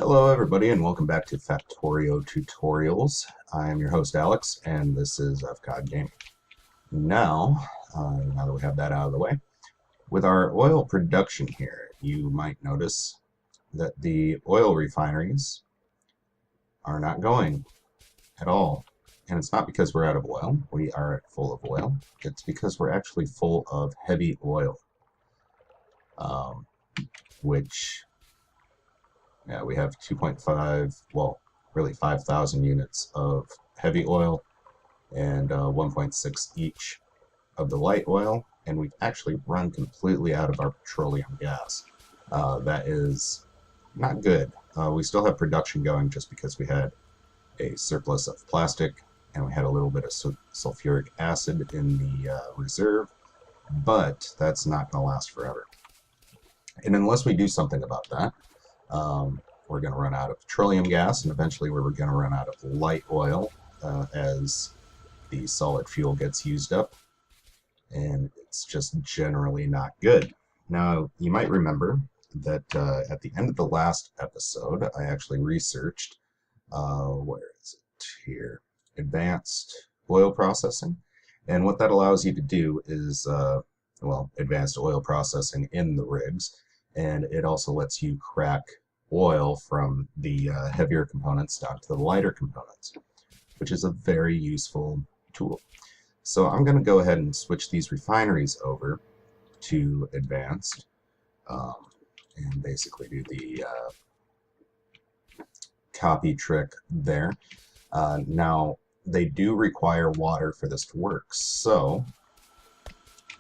Hello everybody and welcome back to Factorio Tutorials. I am your host Alex and this is FCOD Gaming. Now that we have that out of the way, with our oil production here, you might notice that the oil refineries are not going at all. And it's not because we're out of oil, we are full of oil, it's because we're actually full of heavy oil. Yeah, we have 2.5, well, really 5,000 units of heavy oil and 1.6 each of the light oil, and we've actually run completely out of our petroleum gas. That is not good. We still have production going just because we had a surplus of plastic and we had a little bit of sulfuric acid in the reserve, but that's not going to last forever. And unless we do something about that, we're going to run out of petroleum gas, and eventually we're going to run out of light oil as the solid fuel gets used up, and it's just generally not good. Now, you might remember that at the end of the last episode, I actually researched, where is it here, advanced oil processing, and what that allows you to do is, advanced oil processing in the rigs, and it also lets you crack oil from the heavier components down to the lighter components, which is a very useful tool. So I'm going to go ahead and switch these refineries over to advanced and basically do the copy trick there. Now, they do require water for this to work, so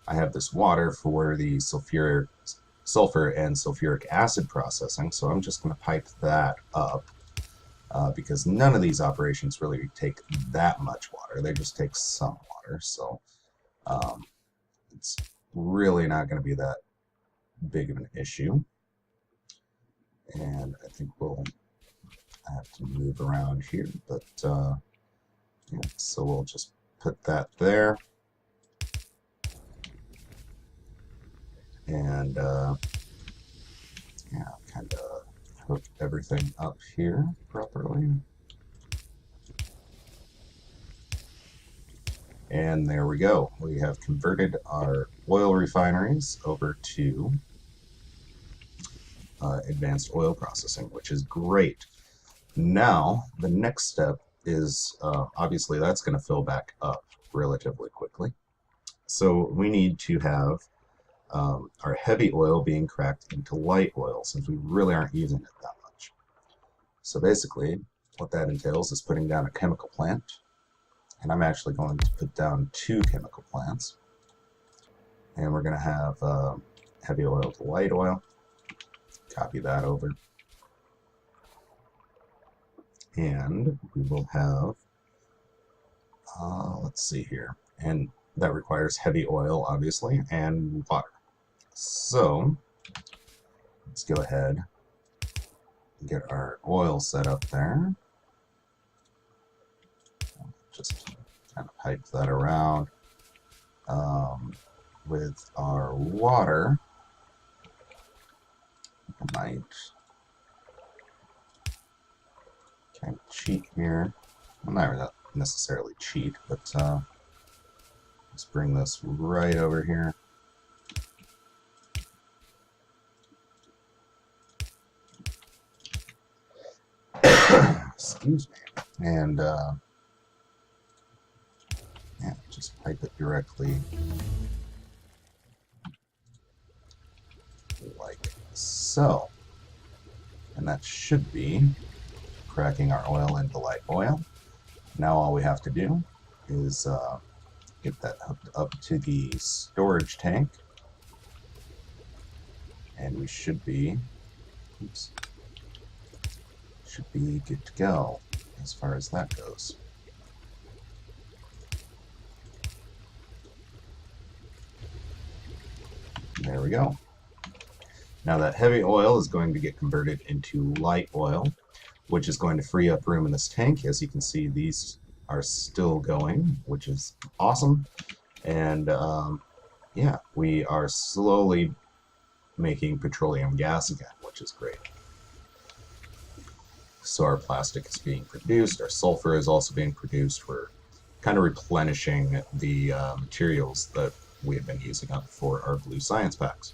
I have this water for the sulfur and sulfuric acid processing, so I'm just going to pipe that up because none of these operations really take that much water. They just take some water, so it's really not going to be that big of an issue. And I think we'll have to move around here, but yeah, so we'll just put that there. And yeah, kind of hook everything up here properly. And there we go. We have converted our oil refineries over to advanced oil processing, which is great. Now, the next step is, obviously that's going to fill back up relatively quickly. So we need to have our heavy oil being cracked into light oil, since we really aren't using it that much. So basically, what that entails is putting down a chemical plant, and I'm actually going to put down 2 chemical plants, and we're going to have heavy oil to light oil. Copy that over, and we will have, let's see here, and that requires heavy oil, obviously, and water. So let's go ahead and get our oil set up there. Just kind of pipe that around. With our water, I might kind of cheat here. Well, not necessarily cheat, but let's bring this right over here. Excuse me. And yeah, just pipe it directly like so. And that should be cracking our oil into light oil. Now all we have to do is get that hooked up to the storage tank, and we should be good to go as far as that goes. There we go. Now that heavy oil is going to get converted into light oil, which is going to free up room in this tank. As you can see, these are still going, which is awesome. And yeah, we are slowly making petroleum gas again, which is great. So our plastic is being produced, our sulfur is also being produced. We're kind of replenishing the materials that we have been using up for our blue science packs.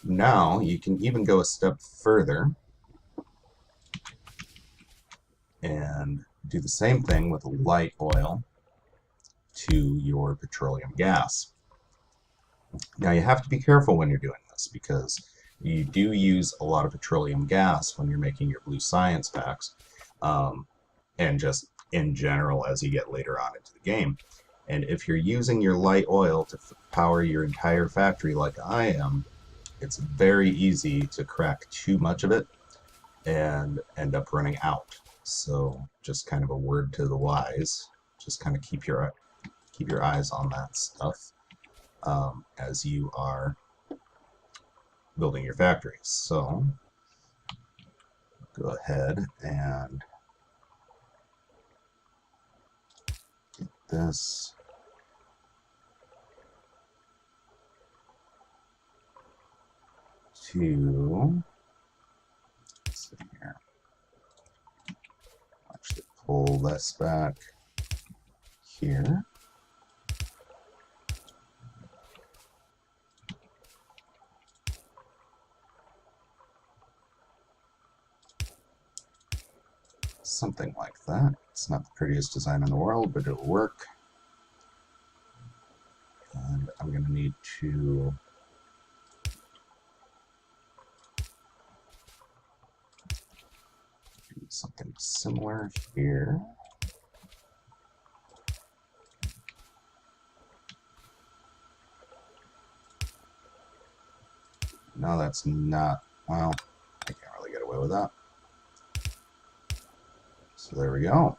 Now you can even go a step further and do the same thing with light oil to your petroleum gas. Now you have to be careful when you're doing this because you do use a lot of petroleum gas when you're making your blue science packs, and just in general as you get later on into the game. And if you're using your light oil to power your entire factory like I am, it's very easy to crack too much of it and end up running out. So just kind of a word to the wise, just kind of keep your eyes on that stuff as you are building your factories. So go ahead and get this to, let's see here, actually pull this back here. Something like that. It's not the prettiest design in the world, but it'll work. And I'm going to need to do something similar here. No, that's not, well, I can't really get away with that. So there we go.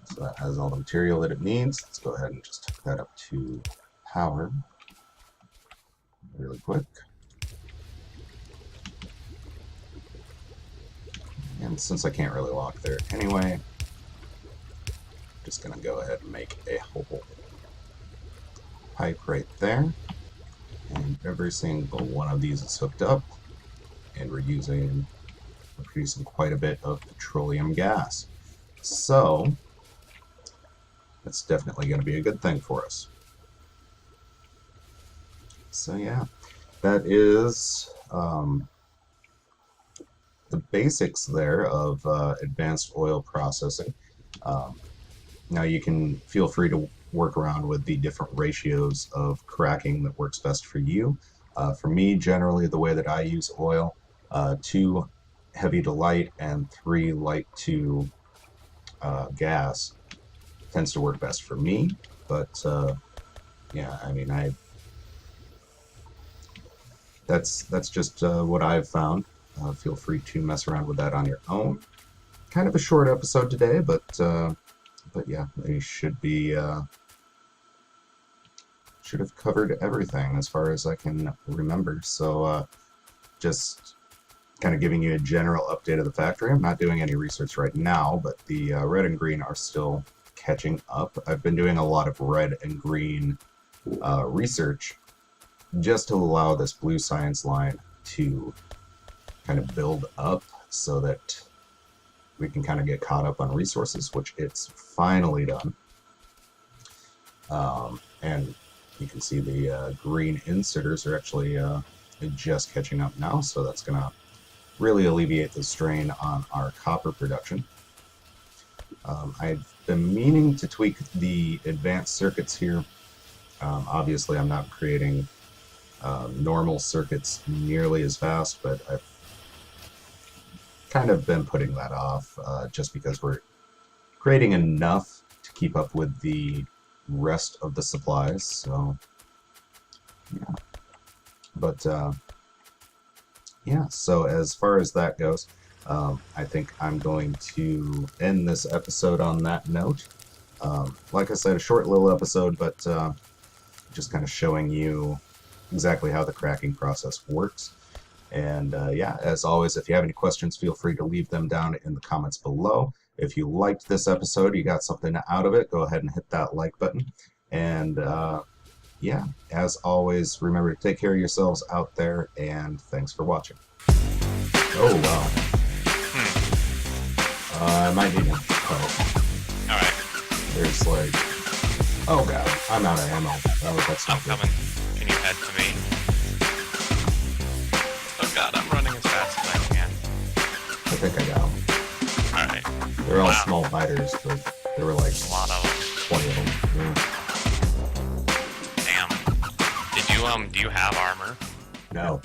So that has all the material that it needs. Let's go ahead and just hook that up to power really quick. And since I can't really walk there anyway, I'm just going to go ahead and make a whole pipe right there. And every single one of these is hooked up. And we're producing quite a bit of petroleum gas. So that's definitely going to be a good thing for us. So yeah, that is the basics there of advanced oil processing. Now you can feel free to work around with the different ratios of cracking that works best for you. For me, generally the way that I use oil, 2 heavy to light and 3 light to gas tends to work best for me. But yeah, I mean, that's just what I've found. Feel free to mess around with that on your own. Kind of a short episode today, but yeah, they should have covered everything as far as I can remember. So just kind of giving you a general update of the factory. I'm not doing any research right now, but the red and green are still catching up. I've been doing a lot of red and green research just to allow this blue science line to kind of build up so that we can kind of get caught up on resources, which it's finally done. And you can see the green inserters are actually just catching up now, so that's going to really alleviate the strain on our copper production. I've been meaning to tweak the advanced circuits here. Obviously, I'm not creating normal circuits nearly as fast, but I've kind of been putting that off just because we're creating enough to keep up with the rest of the supplies. So, yeah. But yeah, so as far as that goes, I think I'm going to end this episode on that note. Like I said, a short little episode, but just kind of showing you exactly how the cracking process works. And yeah, as always, if you have any questions, feel free to leave them down in the comments below. If you liked this episode, you got something out of it, go ahead and hit that like button. And yeah, as always, remember to take care of yourselves out there, and thanks for watching. Oh, wow. I might need help. Alright. There's like... Oh god, I'm out of ammo. Oh, that's I'm not good. coming. Can you head to me? Oh god, I'm running as fast as I can. I think I got them. Alright. They're all Wow. small biters, but there were like A lot of them. 20 of them. Yeah. Damn. Did you, do you have armor? No.